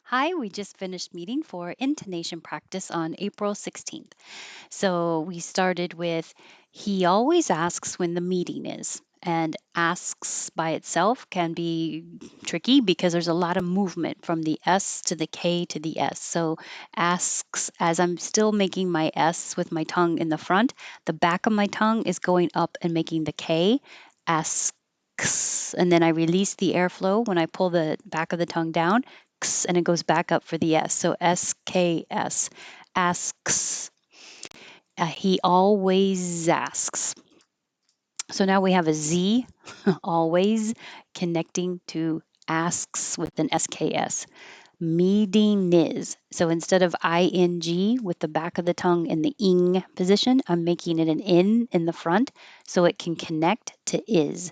Hi, we just finished meeting for intonation practice on April 16th. So we started with he always asks when the meeting is. And asks by itself can be tricky because there's a lot of movement from the S to the K to the S. So asks, as I'm still making my S with my tongue in the front, the back of my tongue is going up and making the K. Asks. And then I release the airflow when I pull the back of the tongue down, and it goes back up for the S. So SKS. Asks. He always asks. So now we have a Z, always connecting to asks with an SKS. Meeting is. So instead of ing with the back of the tongue in the ing position, I'm making it an in the front so it can connect to is.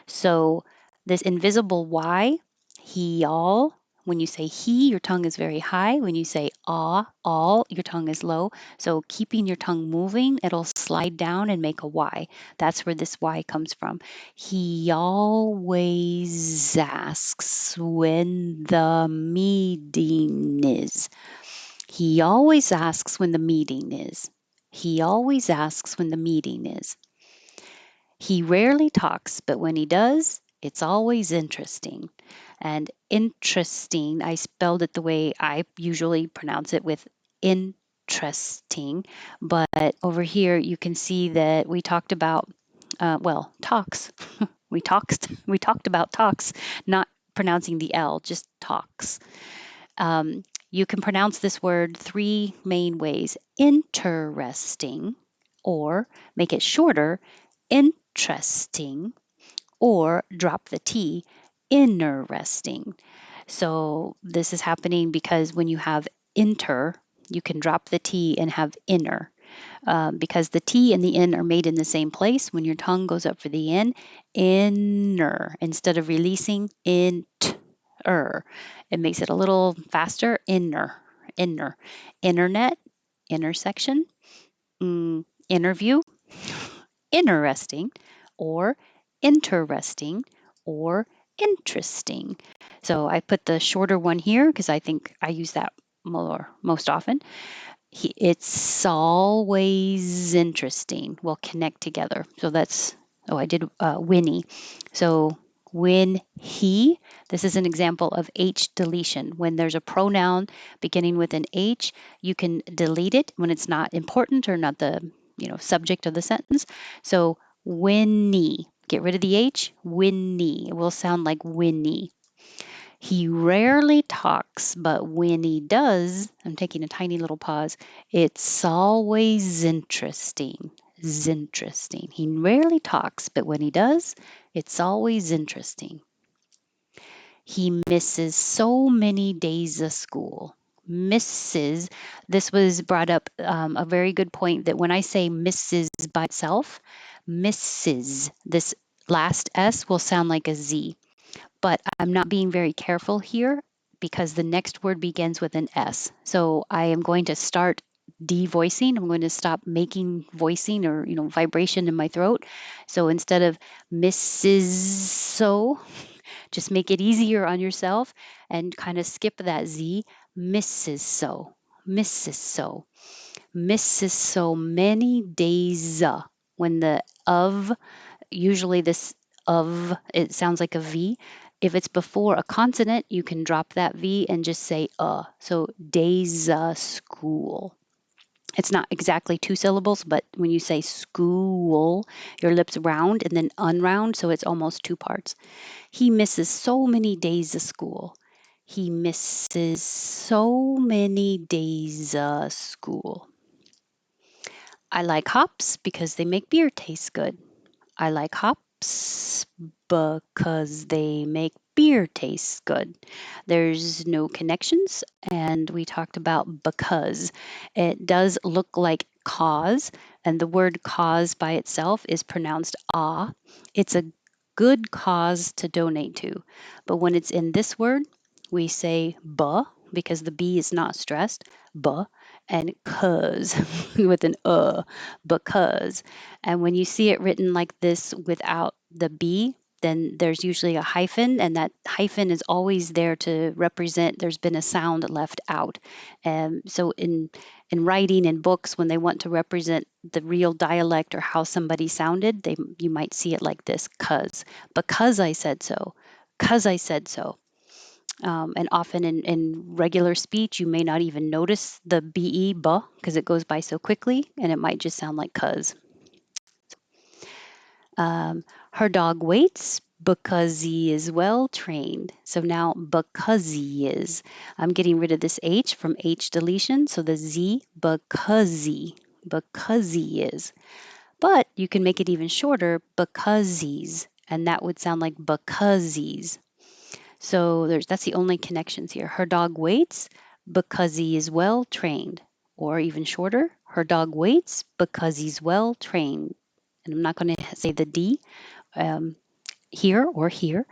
So this invisible Y, he all. When you say he, your tongue is very high. When you say all, your tongue is low. So keeping your tongue moving, it'll slide down and make a Y. That's where this Y comes from. He always asks when the meeting is. He always asks when the meeting is. He always asks when the meeting is. He rarely talks, but when he does, it's always interesting. And interesting, I spelled it the way I usually pronounce it with interesting. But over here, you can see that we talked about, talks. We talked about talks, not pronouncing the L, just talks. You can pronounce this word three main ways: interesting, or make it shorter, interesting, or drop the T, interesting. So this is happening because when you have inter, you can drop the T and have inner. Because the T and the N are made in the same place. When your tongue goes up for the N, inner, instead of releasing inter, it makes it a little faster. Inner, internet, intersection, interview, interesting, or interesting, or interesting. So I put the shorter one here because I think I use that most often. It's always interesting. We'll connect together. So that's, I did Winnie. So when he, this is an example of H deletion. When there's a pronoun beginning with an H, you can delete it when it's not important or not the subject of the sentence. So Winnie, get rid of the H, Winnie. It will sound like Winnie. He rarely talks, but when he does, I'm taking a tiny little pause, it's always interesting. Is interesting. He rarely talks, but when he does, it's always interesting. He misses so many days of school. Misses, this was brought up a very good point that when I say misses by itself, misses, this last S will sound like a Z. But I'm not being very careful here because the next word begins with an S. So I am going to start devoicing. I'm going to stop making voicing or vibration in my throat. So instead of Mrs. So, just make it easier on yourself and kind of skip that Z. Mrs. So, Mrs. So, Mrs. So many days. When the of, usually this of, it sounds like a V. If it's before a consonant, you can drop that V and just say So days school. It's not exactly two syllables, but when you say school, your lips round and then unround, so it's almost two parts. He misses so many days of school. He misses so many days of school. I like hops because they make beer taste good. I like hops because they make beer taste good. There's no connections, and we talked about because. It does look like cause, and the word cause by itself is pronounced ah. It's a good cause to donate to. But when it's in this word, we say buh because the B is not stressed, buh, and cuz with an because. And when you see it written like this without the B, then there's usually a hyphen, and that hyphen is always there to represent there's been a sound left out. So in writing in books, when they want to represent the real dialect or how somebody sounded, you might see it like this: cuz, because I said so, cuz I said so. And often in regular speech, you may not even notice the be, buh, because it goes by so quickly, and it might just sound like cuz. Her dog waits because he is well trained. So now because he is, I'm getting rid of this H from H deletion. So the Z, because he is. But you can make it even shorter, because he's, and that would sound like because he's. So that's the only connections here. Her dog waits because he is well trained. Or even shorter, her dog waits because he's well trained. And I'm not going to say the D um, here or here.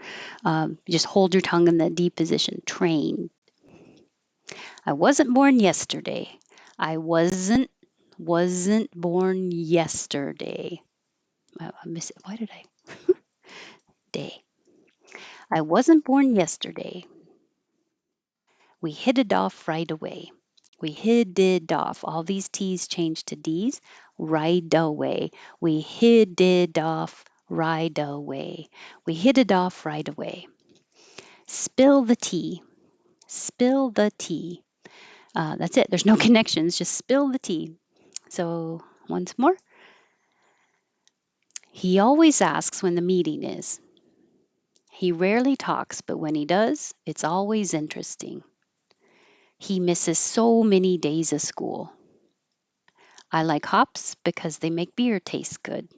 Just hold your tongue in the D position. Trained. I wasn't born yesterday. I wasn't born yesterday. I miss it. Why did I? Day. I wasn't born yesterday. We hit it off right away. We hid it off. All these T's changed to D's right away. We hid it off right away. We hit it off right away. Spill the tea. Spill the tea. That's it. There's no connections. Just spill the tea. So once more. He always asks when the meeting is. He rarely talks, but when he does, it's always interesting. He misses so many days of school. I like hops because they make beer taste good.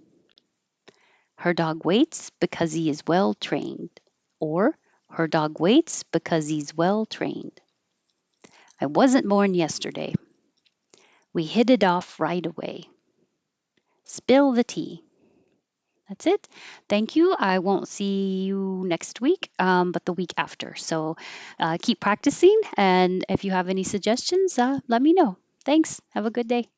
Her dog waits because he is well trained. Or her dog waits because he's well trained. I wasn't born yesterday. We hit it off right away. Spill the tea. That's it. Thank you. I won't see you next week, but the week after. So keep practicing. And if you have any suggestions, let me know. Thanks. Have a good day.